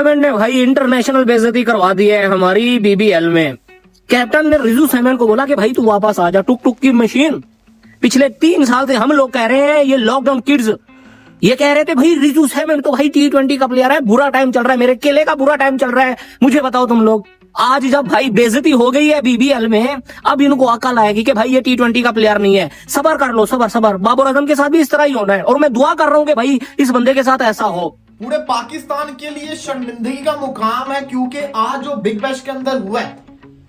ने भाई इंटरनेशनल बेइज्जती करवा दी है हमारी बीबीएल में। कैप्टन ने रिजू सैमन को बोला कि भाई तू वापस आ जा, टुक टुक की मशीन। पिछले 3 साल से हम लोग कह रहे हैं, ये लॉकडाउन किड्स ये कह रहे थे भाई रिजू सैमन तो भाई T20 का प्लेयर है, बुरा टाइम चल रहा है, मेरे केले का बुरा टाइम चल रहा है, मुझे बताओ तुम लोग। आज जब भाई बेइज्जती हो गई है बीबीएल में, अब इनको अकल आएगी कि भाई ये T20 का प्लेयर नहीं है। सबर कर लो, सबर सबर। बाबर आजम के साथ भी इस तरह ही होना है, और मैं दुआ कर रहा हूँ कि भाई इस बंदे के साथ ऐसा हो। पूरे पाकिस्तान के लिए शर्मिंदगी का मुकाम है, क्योंकि आज जो बिग बैश के अंदर हुआ है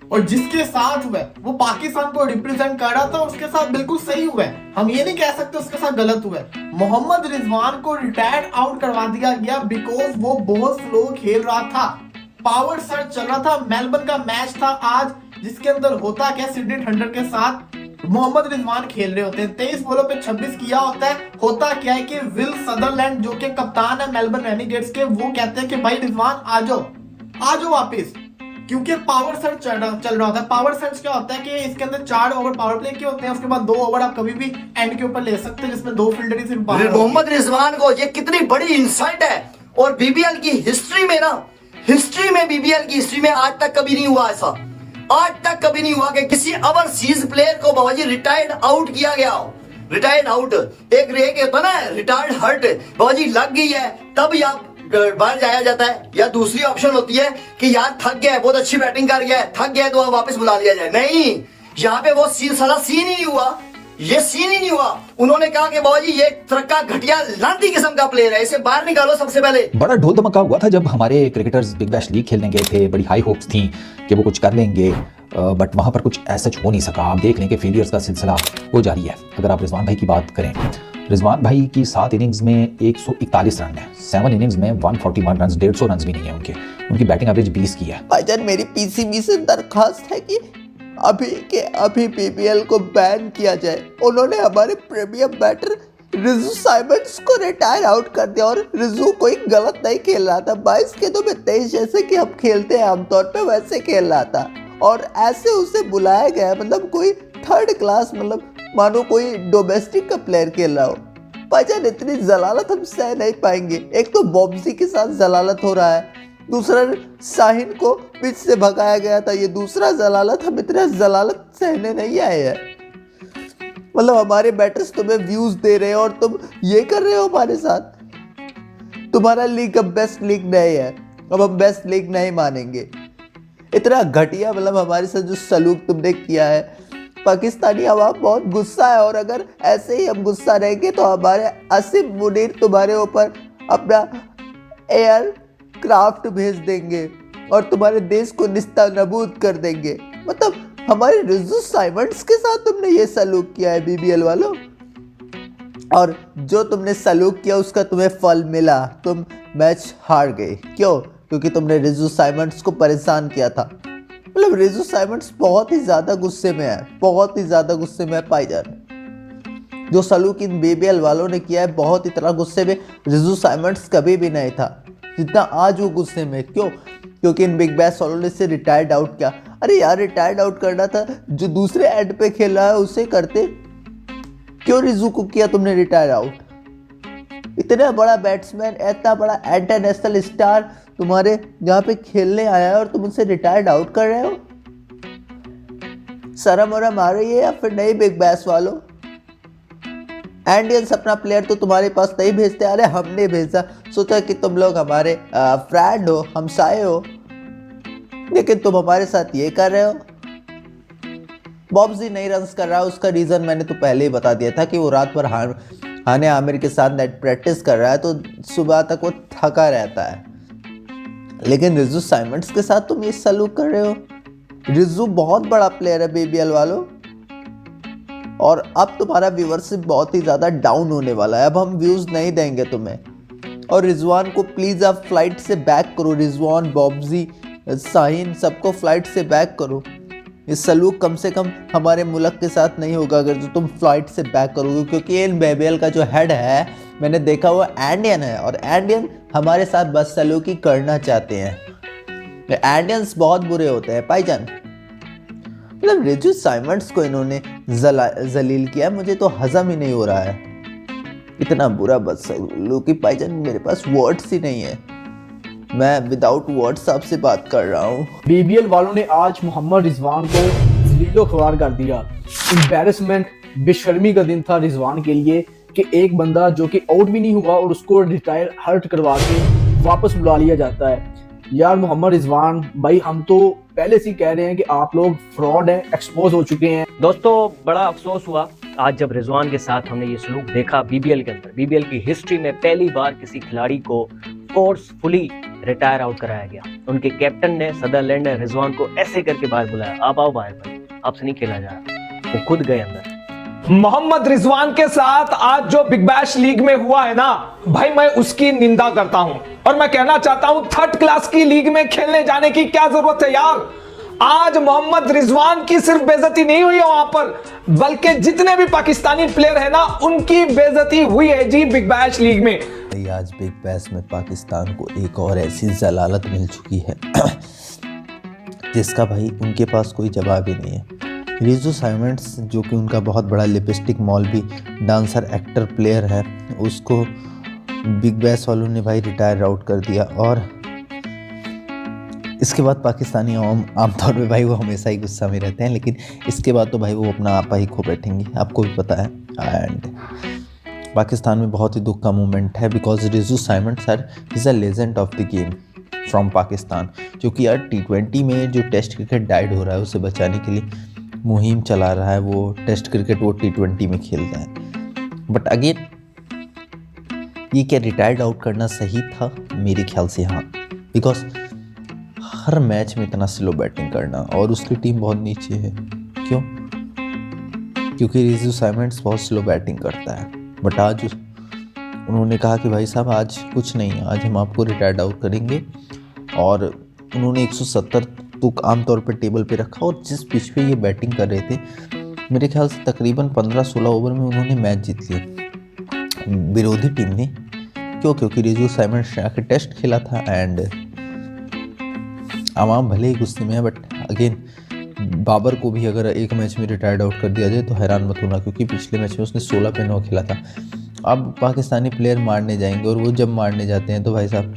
और जिसके साथ हुआ है वो पाकिस्तान को रिप्रेजेंट कर रहा था, उसके साथ बिल्कुल सही हुआ है। हम ये नहीं कह सकते उसके साथ गलत हुआ है। मोहम्मद रिजवान को रिटायर्ड आउट करवा दिया गया बिकॉज वो बहुत स्लो खेल रहा था, पावर सर्च चल रहा था। मेलबर्न का मैच था आज, जिसके अंदर होता क्या, सिडनी थंडर के साथ मोहम्मद रिजवान खेल रहे होते हैं। 23 बॉलों पे 26 किया होता है। होता क्या है कि विल सदरलैंड जो कि कप्तान है मेलबर्न रेनेगेड्स के, वो कहते हैं कि भाई रिजवान आ जाओ वापिस, क्योंकि पावर सर्च चल रहा होता है। पावर सर्च क्या होता है कि इसके अंदर 4 ओवर पावर प्ले के होते हैं, उसके बाद 2 ओवर आप कभी भी एंड के ऊपर ले सकते हैं, जिसमें 2 फील्डर ही सिर्फ बाहर। मोहम्मद रिजवान को ये कितनी बड़ी इंसाइट है, और बीबीएल की हिस्ट्री में बीबीएल की हिस्ट्री में आज तक कभी नहीं हुआ ऐसा। आज तक कभी नहीं हुआ कि किसी ओवरसीज प्लेयर को बाबाजी रिटायर्ड आउट किया गया हो। रिटायर्ड आउट एक होता ना, रिटायर्ड हर्ट बाबाजी लग गई है तब या बाहर जाया जाता है, या दूसरी ऑप्शन होती है कि यार थक गया है, बहुत अच्छी बैटिंग कर गया है, थक गया है तो वापस बुला लिया जाए। नहीं, यहाँ पे वो सारा सीन ही नहीं हुआ, ये सीन ही नहीं हुआ। उन्होंने कहा कि बाबाजी ये तरक्का घटिया लांती किस्म का प्लेयर है, इसे बाहर निकालो सबसे पहले। बड़ा ढोल धमका हुआ था जब हमारे क्रिकेटर्स बिग बैश लीग खेलने गए थे, बड़ी हाई होप्स थी कि वो कुछ कर लेंगे, बट वहां पर कुछ ऐसा हो नहीं सका। आप देख लें कि फेलियर्स का सिलसिला वो जारी है। अगर आप रिजवान भाई की बात करें, रिजवान भाई की 7 इनिंग्स में 141 रन है, 7 इनिंग्स में 141 रन, 150 रन भी नहीं है उनकी बैटिंग एवरेज 20 की है। भाईजान मेरी पीसीबी से दरखास्त है कि अभी के अभी बीबीएल को बैन किया जाए। उन्होंने हमारे प्रीमियम बैटर रिजू साइमंड्स को रिटायर आउट कर दिया, और रिजू कोई गलत नहीं खेल रहा था। 22 के 23 जैसे कि हम खेलते हैं आमतौर पे वैसे खेल रहा था, और ऐसे उसे बुलाया गया, मतलब कोई 3rd क्लास, मतलब मानो कोई डोमेस्टिक का प्लेयर खेल रहा हो। भाईजान इतनी जलालत हम सह नहीं पाएंगे। एक तो बॉब्जी के साथ जलालत हो रहा है, दूसरा शाहीन को पिच से भगाया गया था, ये दूसरा जलालत। हम इतना जलालत सहने नहीं आए हैं। मतलब हमारे बैटर्स तुम्हें व्यूज दे रहे हैं और तुम ये कर रहे हो हमारे साथ। तुम्हारा लीग अब बेस्ट लीग नहीं है, अब हम बेस्ट लीग नहीं मानेंगे। इतना घटिया मतलब हमारे साथ जो सलूक तुमने किया है। पाकिस्तानी अवाम बहुत गुस्सा है, और अगर ऐसे ही हम गुस्सा रहेंगे तो हमारे आसिफ मुनीर तुम्हारे ऊपर अपना एयर क्राफ्ट भेज देंगे और तुम्हारे देश को निस्ता नबूद कर देंगे। मतलब हमारे रिजू साइमंड्स के साथ तुमने ये सलूक किया है बीबीएल वालों, और जो तुमने सलूक किया उसका तुम्हें फल मिला। तुम मैच हार गए। क्यों? क्योंकि तुमने रिजू साइमंड्स को परेशान किया था। मतलब रिजू साइमंड्स बहुत ही ज़्यादा गुस्से में है, बहुत ही ज़्यादा गुस्से में है भाईजान। जो सलूक इन बीबीएल वालों ने किया है, बहुत इतना गुस्से में रिजू साइमंड्स कभी भी नहीं था जितना आज वो गुस्से में। क्यों? क्योंकि इन बिग बैश वालों ने इसे रिटायर्ड आउट किया। अरे यार, रिटायर्ड आउट करना था, जो दूसरे एंड पे खेल रहा है उसे करते। क्यों रिजू को किया तुमने रिटायर आउट? इतना बड़ा बैट्समैन, इतना बड़ा इंटरनेशनल स्टार तुम्हारे यहाँ पे खेलने आया है और तुम उसे रिटायर्ड आउट कर रहे हो। शर्म वरम आ रही है या फिर नहीं बिग बैश वालों? इंडियंस अपना प्लेयर तो तुम्हारे पास नहीं भेजते। अरे हमने भेजा, सोचा कि तुम लोग हमारे फ्रेंड हो, हमसाए हो, लेकिन तुम हमारे साथ ये कर रहे हो। बॉब्जी नहीं रन्स कर रहा, उसका रीज़न मैंने तो पहले ही बता दिया था कि वो रात भर हाने आमिर के साथ नेट प्रैक्टिस कर रहा है, तो सुबह तक वो थका रहता है। लेकिन रिजू साइमंड्स के साथ तुम ये सलूक कर रहे हो। रिजू बहुत बड़ा प्लेयर है बीबीएल वालों, और अब तुम्हारा व्यूअरशिप बहुत ही ज़्यादा डाउन होने वाला है। अब हम व्यूज़ नहीं देंगे तुम्हें। और रिजवान को प्लीज़ आप फ्लाइट से बैक करो। रिजवान, बॉब्जी, शाहीन, सबको फ्लाइट से बैक करो। ये सलूक कम से कम हमारे मुल्क के साथ नहीं होगा अगर जो तुम फ्लाइट से बैक करोगे, क्योंकि इन बीबीएल का जो हेड है मैंने देखा वो इंडियन है, और इंडियन हमारे साथ बस सलूकी करना चाहते हैं। इंडियंस बहुत बुरे होते हैं भाईजान। मतलब रिजू साइमंड्स को इन्होंने जलील किया, मुझे तो हजम ही नहीं हो रहा है। इतना बुरा बदसलूकी भाईजान, मेरे पास वर्ड्स ही नहीं है। मैं विदाउट वर्ड्स आपसे बात कर रहा हूँ। बीबीएल वालों ने आज मोहम्मद रिजवान को ज़लीलो ख्वार कर दिया। एम्बैरेसमेंट, बेशर्मी का दिन था रिजवान के लिए कि एक बंदा जो कि आउट भी नहीं हुआ और उसको रिटायर हर्ट करवा के वापस बुला लिया जाता है। यार मोहम्मद रिजवान भाई, हम तो पहले से ही कह रहे हैं कि आप लोग फ्रॉड हैं, एक्सपोज हो चुके हैं। दोस्तों, बड़ा अफसोस हुआ आज जब रिजवान के साथ हमने ये सलूक देखा बीबीएल के अंदर। बीबीएल की हिस्ट्री में पहली बार किसी खिलाड़ी को फोर्सफुली रिटायर आउट कराया गया। उनके कैप्टन ने, सदरलैंड ने रिजवान को ऐसे करके बाहर बुलाया, आप आओ बाहर भाई, आपसे नहीं खेला जा रहा। वो खुद गए अंदर। मोहम्मद रिजवान के साथ आज जो बिग बैश लीग में हुआ है ना भाई, मैं उसकी निंदा करता हूं और मैं कहना चाहता हूं थर्ड क्लास की लीग में खेलने जाने की क्या जरूरत है यार। आज मोहम्मद रिजवान की सिर्फ बेइज्जती नहीं हुई है वहां पर, बल्कि जितने भी पाकिस्तानी प्लेयर है ना उनकी बेइज्जती हुई है जी बिग बैश लीग में। आज बिग बैश में पाकिस्तान को एक और ऐसी जलालत मिल चुकी है जिसका भाई उनके पास कोई जवाब ही नहीं है। रिजू साइमंड्स, जो कि उनका बहुत बड़ा लिपस्टिक मॉल भी डांसर एक्टर प्लेयर है, उसको बिग बैश वालों ने भाई रिटायर आउट कर दिया। और इसके बाद पाकिस्तानी आमतौर पे भाई वो हमेशा ही गुस्सा में रहते हैं, लेकिन इसके बाद तो भाई वो अपना आपा ही खो बैठेंगे, आपको भी पता है। एंड पाकिस्तान में बहुत ही दुख का मोमेंट है, because Riju Symonds is a legend of the game from Pakistan, जो कि यार T20 में जो टेस्ट क्रिकेट डाइड हो रहा है उसे बचाने के लिए मुहिम चला रहा है। वो टेस्ट क्रिकेट वो T20 में खेलता है। बट अगेन, ये क्या रिटायर्ड आउट करना सही था? मेरे ख्याल से हाँ, बिकॉज हर मैच में इतना स्लो बैटिंग करना, और उसकी टीम बहुत नीचे है। क्यों? क्योंकि रिजू साइमंड्स बहुत स्लो बैटिंग करता है। बट आज उन्होंने कहा कि भाई साहब आज कुछ नहीं, आज हम आपको रिटायर्ड आउट करेंगे। और उन्होंने 170 तुक आमतौर पर टेबल पे रखा, और जिस पिच पे ये बैटिंग कर रहे थे, मेरे ख्याल से तकरीबन 15-16 ओवर में उन्होंने मैच जीत लिया विरोधी टीम ने। क्यों? क्योंकि रिजू साइमंड्स ने आके टेस्ट खेला था। एंड आवाम भले ही गुस्से में है, बट अगेन बाबर को भी अगर एक मैच में रिटायर्ड आउट कर दिया जाए तो हैरान मत होना, क्योंकि पिछले मैच में उसने 16 पे 9 खेला था। अब पाकिस्तानी प्लेयर मारने जाएंगे, और वो जब मारने जाते हैं तो भाई साहब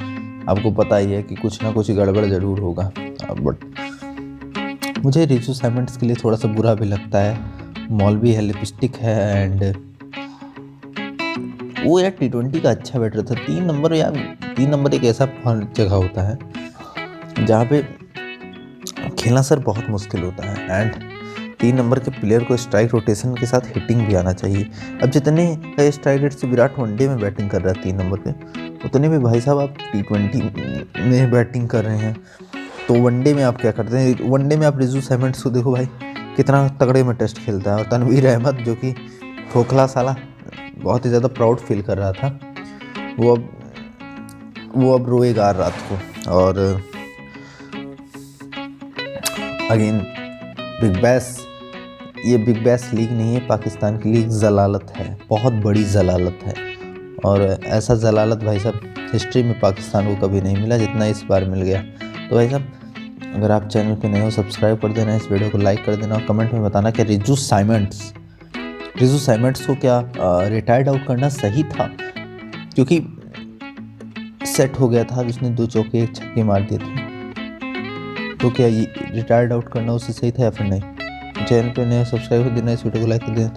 आपको पता ही है कि कुछ ना कुछ गड़बड़ ज़रूर होगा। बट मुझे रिजू साइमंड्स के लिए थोड़ा सा बुरा भी लगता है। मौलवी है, लिपस्टिक है, एंड वो यार T20 का अच्छा बैटर था। 3 नंबर, यार 3 नंबर एक ऐसा जगह होता है जहाँ पे खेलना सर बहुत मुश्किल होता है। एंड 3 नंबर के प्लेयर को स्ट्राइक रोटेशन के साथ हिटिंग भी आना चाहिए। अब जितने स्ट्राइक रेट से विराट वनडे में बैटिंग कर रहा है 3 नंबर पे, उतने में भाई साहब आप T20 में बैटिंग कर रहे हैं, तो वनडे में आप क्या करते हैं? वनडे में आप रिजू साइमंड्स को देखो भाई, कितना तगड़े में टेस्ट खेलता है। और तनवीर अहमद, जो कि खोखला साला बहुत ही ज़्यादा प्राउड फील कर रहा था, वो अब रोएगा रात को। और अगेन बिग बैश, ये बिग बैश लीग नहीं है, पाकिस्तान की लीग जलालत है, बहुत बड़ी जलालत है। और ऐसा जलालत भाई साहब हिस्ट्री में पाकिस्तान को कभी नहीं मिला जितना इस बार मिल गया। तो भाई साहब, अगर आप चैनल पे नए हो, सब्सक्राइब कर देना, इस वीडियो को लाइक कर देना, और कमेंट में बताना कि रिजू साइमंड्स को क्या रिटायर्ड आउट करना सही था? क्योंकि सेट हो गया था, जिसने 2 चौके 1 छक्के मार दिए थे, तो क्या ये रिटायर्ड आउट करना उससे सही था या फिर नहीं? चैनल पे नए सब्सक्राइब कर देना, इस वीडियो को लाइक कर देना।